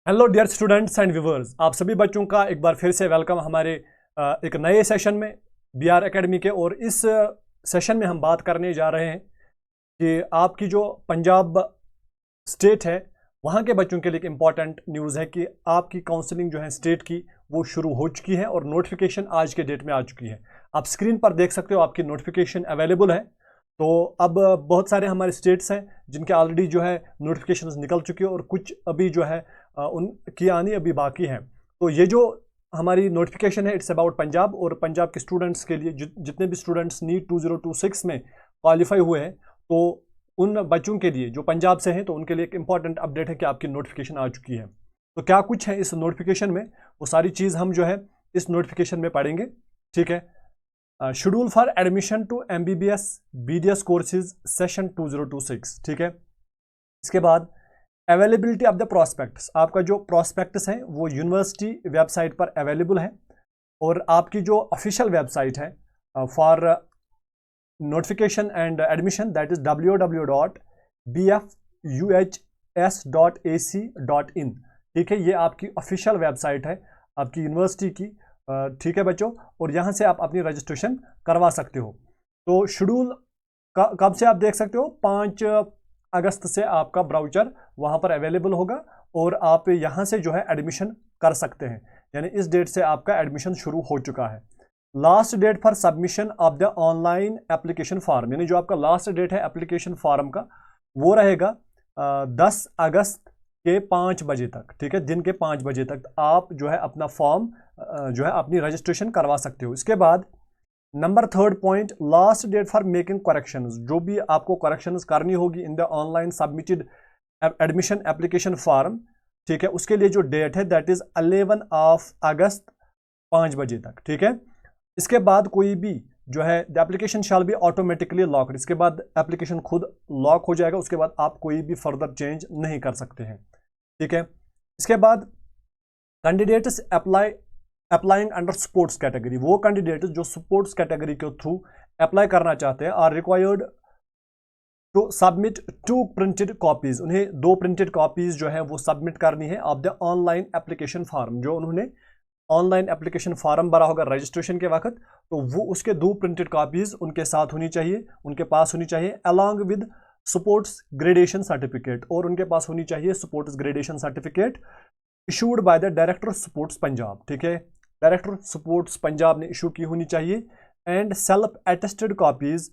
Hello dear students and viewers, आप सभी बच्चों का एक बार फिर से वेलकम हमारे एक नए सेशन में बीआर एकेडमी के। और इस सेशन में हम बात करने जा रहे हैं कि आपकी जो पंजाब स्टेट है वहाँ के बच्चों के लिए एक इम्पॉर्टेंट न्यूज़ है कि आपकी काउंसलिंग जो है स्टेट की वो शुरू हो चुकी है और नोटिफिकेशन आज के डेट में आ चुकी है। आप स्क्रीन पर देख सकते हो आपकी नोटिफिकेशन अवेलेबल है। तो अब बहुत सारे हमारे स्टेट्स हैं जिनके ऑलरेडी जो है नोटिफिकेशंस निकल चुकी है और कुछ अभी जो है उनकी आनी अभी बाकी है। तो ये जो हमारी नोटिफिकेशन है इट्स अबाउट पंजाब, और पंजाब के स्टूडेंट्स के लिए जितने भी स्टूडेंट्स नीट 2026 में क्वालिफाई हुए हैं तो उन बच्चों के लिए जो पंजाब से हैं तो उनके लिए एक इंपॉर्टेंट अपडेट है कि आपकी नोटिफिकेशन आ चुकी है। तो क्या कुछ है इस नोटिफिकेशन में वो सारी चीज़ हम जो है इस नोटिफिकेशन में पढ़ेंगे। ठीक है। Schedule for admission to MBBS BDS courses session 2026। ठीक है। इसके बाद अवेलेबिलिटी ऑफ द प्रॉस्पेक्ट्स, आपका जो प्रॉस्पेक्ट्स है वो यूनिवर्सिटी वेबसाइट पर अवेलेबल है और आपकी जो ऑफिशियल वेबसाइट है for notification and admission that is www.bfuhs.ac.in। ठीक है, ये आपकी ऑफिशियल वेबसाइट है आपकी यूनिवर्सिटी की। ठीक है बच्चों, और यहाँ से आप अपनी रजिस्ट्रेशन करवा सकते हो। तो शेड्यूल कब से आप देख सकते हो, 5 अगस्त से आपका ब्राउचर वहाँ पर अवेलेबल होगा और आप यहाँ से जो है एडमिशन कर सकते हैं। यानी इस डेट से आपका एडमिशन शुरू हो चुका है। Last date for submission of the online application form, यानी जो आपका लास्ट डेट है एप्लीकेशन फॉर्म का वो रहेगा 10 अगस्त के 5 बजे तक। ठीक है, दिन के 5 बजे तक आप जो है अपना फॉर्म जो है अपनी रजिस्ट्रेशन करवा सकते हो। इसके बाद number 3 point, last date for making corrections, जो भी आपको करेक्शंस करनी होगी in the online submitted admission application form. ठीक है, उसके लिए जो डेट है दैट इज 11 अगस्त 5 बजे तक। ठीक है, इसके बाद कोई भी जो है the application shall be automatically locked, इसके बाद एप्लीकेशन खुद लॉक हो जाएगा, उसके बाद आप कोई भी फर्दर चेंज नहीं कर सकते हैं। ठीक है, इसके बाद candidates applying under sports category, वो कैंडिडेट जो स्पोर्ट्स कैटेगरी के थ्रू अप्लाई करना चाहते हैं are required to submit 2 printed copies, उन्हें 2 प्रिंटेड कॉपीज जो है वो सबमिट करनी है of the online application form. जो उन्होंने ऑनलाइन एप्लीकेशन फॉर्म भरा होगा रजिस्ट्रेशन के वक्त, तो वो उसके 2 प्रिंटेड कॉपीज उनके साथ होनी चाहिए, उनके पास होनी चाहिए along with sports gradation certificate, और उनके पास होनी चाहिए sports gradation certificate issued by the director sports Punjab. ठीक है, डायरेक्टर स्पोर्ट्स पंजाब ने इशू की होनी चाहिए। And self attested copies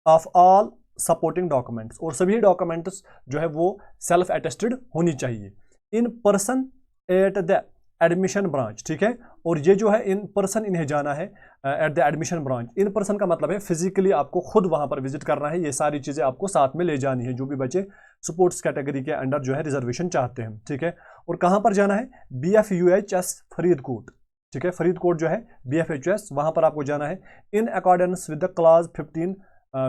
of all supporting documents, और सभी डॉक्यूमेंट्स जो है वो सेल्फ अटेस्टेड होनी चाहिए in person at the admission branch. ठीक है, और ये जो है इन पर्सन इन्हें जाना है at the admission branch. In person का मतलब है फिजिकली आपको खुद वहां पर विजिट करना है, ये सारी चीजें आपको साथ में ले जानी है जो भी बच्चे स्पोर्ट्स कैटेगरी के अंडर जो है रिजर्वेशन चाहते हैं। ठीक है, और कहां पर जाना है, BFUHS फरीदकोट। ठीक है, फरीदकोट जो है BFHS वहां पर आपको जाना है in accordance with the clause 15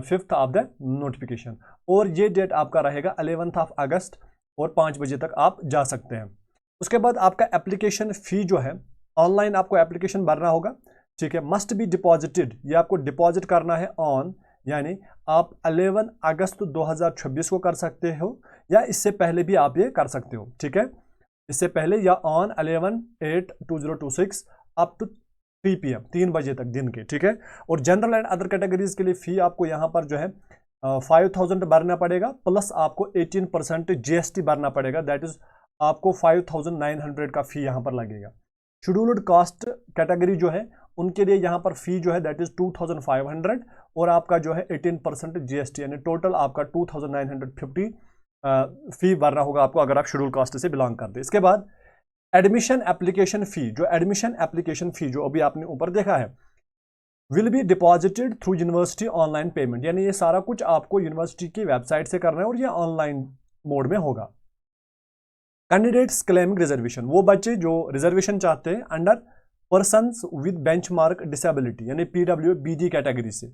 5th of the notification, और ये डेट आपका रहेगा 11 अगस्त और 5 बजे तक आप जा सकते हैं। उसके बाद आपका एप्लीकेशन फी जो है ऑनलाइन आपको एप्लीकेशन भरना होगा। ठीक है, मस्ट बी डिपॉजिटेड, ये आपको डिपॉजिट करना है ऑन, यानी आप 11 अगस्त 2026 को कर सकते हो या इससे पहले भी आप ये कर सकते हो। ठीक है, इससे पहले या ऑन 11/8/2026 अप टू 3 PM 3 बजे तक दिन के। ठीक है, और जनरल एंड अदर कैटेगरीज के लिए फी आपको यहाँ पर जो है 5000 भरना पड़ेगा, प्लस आपको 18% GST भरना पड़ेगा, दैट इज आपको 5900 का फी यहाँ पर लगेगा। शेड्यूल्ड कास्ट कैटेगरी जो है उनके लिए यहाँ पर फी जो है दैट इज 2500, और आपका जो है 18% GST, यानी टोटल आपका 2950 फी भरना होगा आपको अगर आप शेड्यूल कास्ट से बिलोंग करते हैं। इसके बाद एडमिशन एप्लीकेशन फी, जो एडमिशन एप्लीकेशन फी जो अभी आपने ऊपर देखा है will be deposited through university online payment, यानी ये सारा कुछ आपको यूनिवर्सिटी की वेबसाइट से करना है और ये ऑनलाइन मोड में होगा। कैंडिडेट्स क्लेमिंग रिजर्वेशन, वो बच्चे जो रिजर्वेशन चाहते हैं under persons with benchmark disability यानी PWBD कैटेगरी से,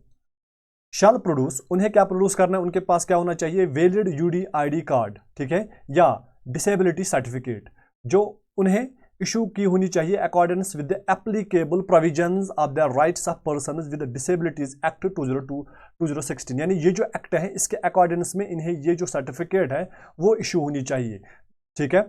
शैल प्रोड्यूस, उन्हें क्या प्रोड्यूस करना है, उनके पास क्या होना चाहिए, वैलिड UDID कार्ड। ठीक है, या डिसेबिलिटी सर्टिफिकेट जो उन्हें इशू की होनी चाहिए accordance with the applicable provisions of the rights of persons with disabilities act 2016, यानी ये जो एक्ट है इसके अकॉर्डेंस में इन्हें ये जो सर्टिफिकेट है वो इशू होनी चाहिए। ठीक है,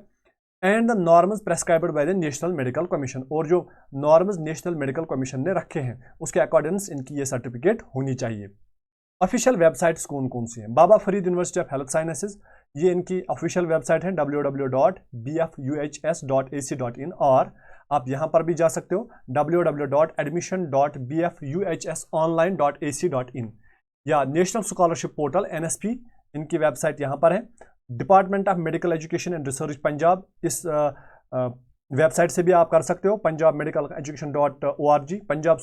and the norms prescribed by the national medical commission, और जो नॉर्म्स नेशनल मेडिकल कमीशन ने रखे हैं उसके अकॉर्डिंग इनकी ये सर्टिफिकेट होनी चाहिए। ऑफिशियल वेबसाइट्स कौन कौन सी हैं? Baba Farid university of health sciences, ये इनकी ऑफिशियल वेबसाइट है www.bfuhs.ac.in, और आप यहाँ पर भी जा सकते हो www.admission.bfuhsonline.ac.in, या नेशनल स्कॉलरशिप पोर्टल NSP, इनकी वेबसाइट यहाँ पर है। Department of medical education and research Punjab, इस वेबसाइट से भी आप कर सकते हो, Punjab medical education .org, Punjab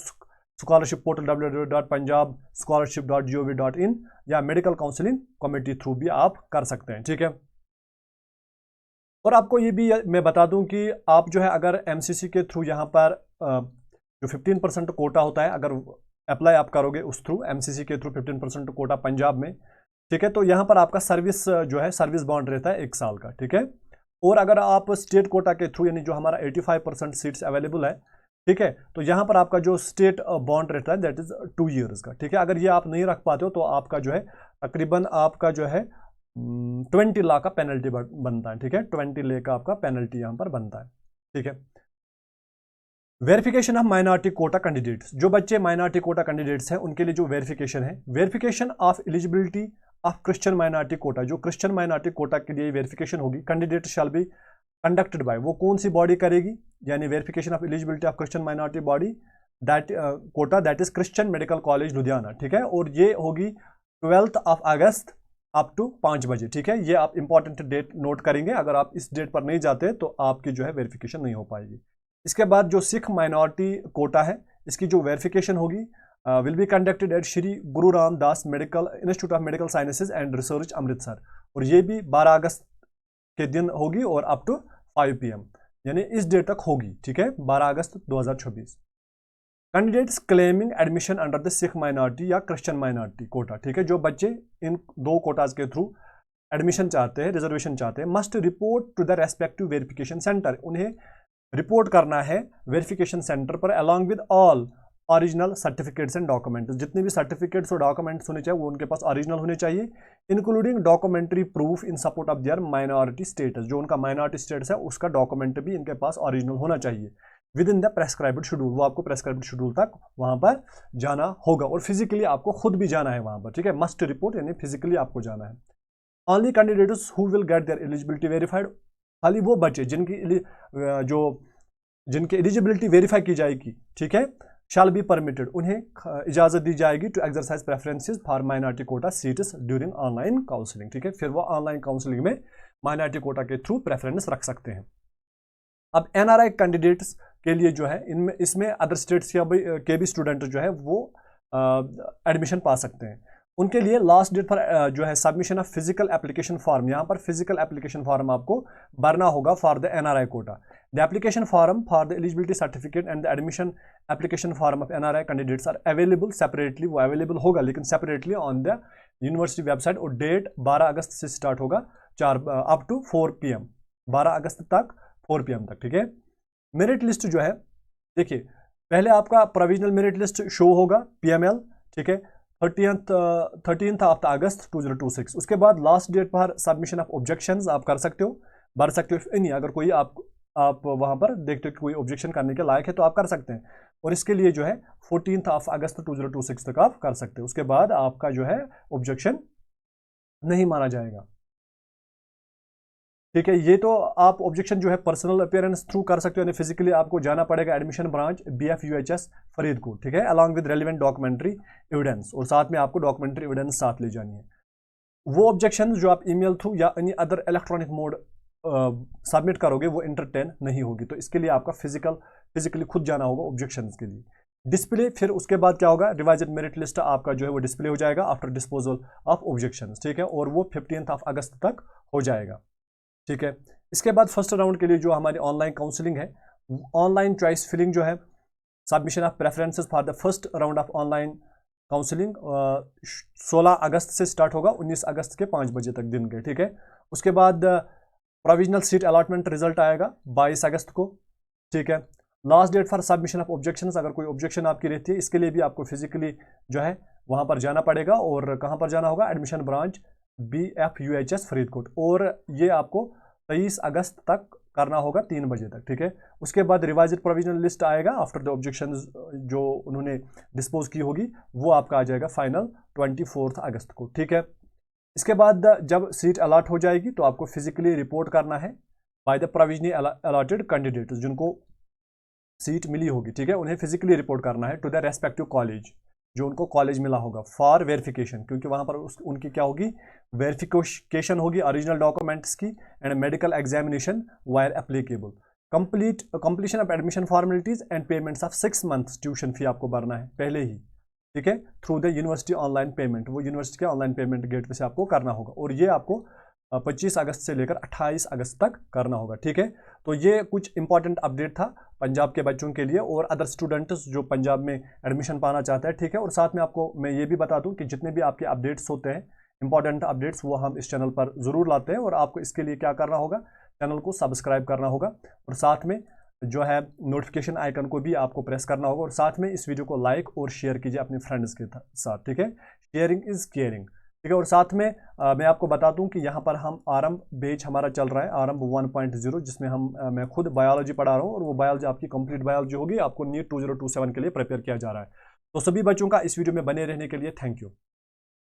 scholarship portal www.punjabscholarship.gov.in, या मेडिकल काउंसलिंग कमेटी थ्रू भी आप कर सकते हैं, ठीक है। और आपको ये भी मैं बता दूं कि आप जो है अगर MCC के थ्रू यहाँ पर जो 15% कोटा होता है, अगर अप्लाई आप करोगे उस थ्रू MCC के थ्रू 15% कोटा पंजाब में, ठीक है, तो यहाँ पर आपका सर्विस जो है सर्विस बॉन्ड रहता है 1 साल का, ठीक है। और अगर आप स्टेट कोटा के थ्रू, यानी जो हमारा 85% सीट्स अवेलेबल है, ठीक है, तो यहाँ पर आपका जो स्टेट बॉन्ड रहता है दैट इज 2 ईयर्स का, ठीक है। अगर ये आप नहीं रख पाते हो तो आपका जो है तकरीबन आपका जो है 20 लाख का पेनल्टी बनता है, ठीक है, 20 लाख का आपका पेनल्टी यहाँ पर बनता है, ठीक है। Verification of minority quota candidates, जो बच्चे माइनॉरिटी कोटा कैंडिडेट्स हैं उनके लिए जो वेरिफिकेशन है, verification of eligibility of Christian minority quota, जो क्रिश्चियन माइनॉरिटी कोटा के लिए वेरिफिकेशन होगी, candidate shall be conducted by, वो कौन सी बॉडी करेगी, यानी verification of eligibility of Christian minority body that quota that is Christian Medical College Ludhiana, ठीक है। और ये होगी 12 अगस्त अप टू 5 बजे, ठीक है। ये आप इंपॉर्टेंट डेट नोट करेंगे, अगर आप इस डेट पर नहीं जाते तो आपकी जो है वेरिफिकेशन नहीं हो पाएगी। इसके बाद जो सिख माइनॉरिटी कोटा है, इसकी जो वेरिफिकेशन होगी will be conducted at Shri Guru Ramdas medical institute of medical sciences and research Amritsar, और ये भी 12 अगस्त के दिन होगी और अप टू 5 PM, यानी इस डेट तक होगी, ठीक है, 12 अगस्त 2024। Candidates claiming admission under the Sikh minority या क्रिश्चियन माइनॉरिटी कोटा, ठीक है, जो बच्चे इन 2 कोटाज के थ्रू एडमिशन चाहते हैं, रिजर्वेशन चाहते हैं, must report to the respective verification centre, उन्हें रिपोर्ट करना है वेरिफिकेशन सेंटर पर along with all original certificates and documents, जितने भी सर्टिफिकेट्स और डॉक्यूमेंट्स होने चाहिए वो उनके पास ओरिजिनल होने चाहिए, including documentary proof in support of their minority status, जो उनका माइनॉरिटी स्टेटस है उसका डॉक्यूमेंट भी इनके पास ओरिजिनल होना चाहिए with in the prescribed schedule, वो आपको प्रेस्क्राइब्ड शेड्यूल तक वहां पर जाना होगा, और फिजिकली आपको खुद भी जाना है वहां पर, ठीक है, मस्ट रिपोर्ट, यानी फिजिकली आपको जाना है। Only candidates who will get there eligibility verified, खाली वो बच्चे जिनकी एलिजिबिलिटी वेरीफाई की जाएगी, ठीक है, शैल बी परमिटेड, उन्हें इजाजत दी जाएगी to exercise preferences for minority quota seats during online counselling, ठीक है, फिर वो ऑनलाइन काउंसलिंग में माइनॉरिटी कोटा के थ्रू प्रेफरेंस रख सकते हैं। अब NRI कैंडिडेट्स के लिए जो है इसमें अदर स्टेट्स के भी स्टूडेंट जो है वो एडमिशन पा सकते हैं, उनके लिए लास्ट डेट पर जो है submission of physical application form, यहाँ पर फिजिकल एप्लीकेशन फॉर्म आपको भरना होगा for the NRI quota. The application form for the eligibility certificate and the admission application form of NRI candidates are available separately, वो available होगा लेकिन separately on the university website, और date 12 अगस्त से start होगा अप टू 4 PM, 12 अगस्त तक 4 PM तक, ठीक है। मेरिट लिस्ट जो है, देखिए पहले आपका प्रोविजनल मेरिट लिस्ट शो होगा PML, ठीक है, 13th ऑफ अगस्त 2026, उसके बाद लास्ट डेट पर सबमिशन ऑफ ऑब्जेक्शंस आप कर सकते हो, भर सकते हो, नहीं अगर कोई आप वहां पर देखते हो कि कोई ऑब्जेक्शन करने के लायक है तो आप कर सकते हैं, और इसके लिए जो है 14th ऑफ अगस्त 2026 तक आप कर सकते हो, उसके बाद आपका जो है ऑब्जेक्शन नहीं माना जाएगा, ठीक है। ये तो आप ऑब्जेक्शन जो है पर्सनल अपीयरेंस थ्रू कर सकते हो, यानी फिजिकली आपको जाना पड़ेगा एडमिशन ब्रांच BFUHS फरीदकोट, ठीक है, along with relevant documentary evidence, और साथ में आपको डॉक्यूमेंट्री एविडेंस साथ ले जानी है। वो ऑब्जेक्शन जो आप ईमेल थ्रू या any other electronic mode submit करोगे वो एंटरटेन नहीं होगी, तो इसके लिए आपका फिजिकली खुद जाना होगा ऑब्जेक्शन के लिए। डिस्प्ले, फिर उसके बाद क्या होगा, रिवाइज्ड मेरिट लिस्ट आपका जो है वो डिस्प्ले हो जाएगा आफ्टर डिस्पोजल ऑफ ऑब्जेक्शन, ठीक है, और वो 15th ऑफ अगस्त तक हो जाएगा, ठीक है। इसके बाद फर्स्ट राउंड के लिए जो हमारी ऑनलाइन काउंसलिंग है, ऑनलाइन चॉइस फिलिंग जो है, submission of preferences for the first round of online counselling 16 अगस्त से स्टार्ट होगा 19 अगस्त के 5 बजे तक दिन के, ठीक है। उसके बाद प्रोविजनल सीट अलॉटमेंट रिजल्ट आएगा 22 अगस्त को, ठीक है। Last date for submission of objections, अगर कोई ऑब्जेक्शन आपकी रहती है इसके लिए भी आपको फिजिकली जो है वहां पर जाना पड़ेगा, और कहां पर जाना होगा, एडमिशन ब्रांच BFUHS फरीदकोट, और ये आपको 23 अगस्त तक करना होगा 3 बजे तक, ठीक है। उसके बाद रिवाइज्ड प्रोविजनल लिस्ट आएगा आफ्टर द ऑब्जेक्शन जो उन्होंने डिस्पोज की होगी, वो आपका आ जाएगा फाइनल 24 अगस्त को, ठीक है। इसके बाद जब सीट अलॉट हो जाएगी तो आपको फिजिकली रिपोर्ट करना है by the provisionally allotted candidate, जिनको सीट मिली होगी, ठीक है, उन्हें फिजिकली रिपोर्ट करना है टू द रेस्पेक्टिव कॉलेज, जो उनको कॉलेज मिला होगा, फॉर वेरिफिकेशन, क्योंकि वहां पर उनकी क्या होगी, वेरिफिकेशन होगी ओरिजिनल डॉक्यूमेंट्स की and medical examination wire applicable. Completion of admission formalities and payments of 6 months tuition fee आपको भरना है पहले ही, ठीक है, through the university online payment, वो यूनिवर्सिटी के ऑनलाइन पेमेंट गेटवे से आपको करना होगा, और ये आपको 25 अगस्त से लेकर 28 अगस्त तक करना होगा, ठीक है। तो ये कुछ इंपॉर्टेंट अपडेट था पंजाब के बच्चों के लिए और अदर स्टूडेंट्स जो पंजाब में एडमिशन पाना चाहते हैं, ठीक है। और साथ में आपको मैं ये भी बता दूं कि जितने भी आपके अपडेट्स होते हैं, इंपॉर्टेंट अपडेट्स, वो हम इस चैनल पर ज़रूर लाते हैं, और आपको इसके लिए क्या करना होगा, चैनल को सब्सक्राइब करना होगा, और साथ में जो है नोटिफिकेशन आइकन को भी आपको प्रेस करना होगा, और साथ में इस वीडियो को लाइक और शेयर कीजिए अपने फ्रेंड्स के साथ, ठीक है। शेयरिंग इज़ केयरिंग, ठीक है। और साथ में मैं आपको बता दूं कि यहाँ पर हम आरंभ बैच हमारा चल रहा है, आरंभ 1.0, जिसमें मैं खुद बायोलॉजी पढ़ा रहा हूँ, और वो बायोलॉजी आपकी कंप्लीट बायोलॉजी होगी, आपको नीट 2027 के लिए प्रिपेयर किया जा रहा है। तो सभी बच्चों का इस वीडियो में बने रहने के लिए थैंक यू।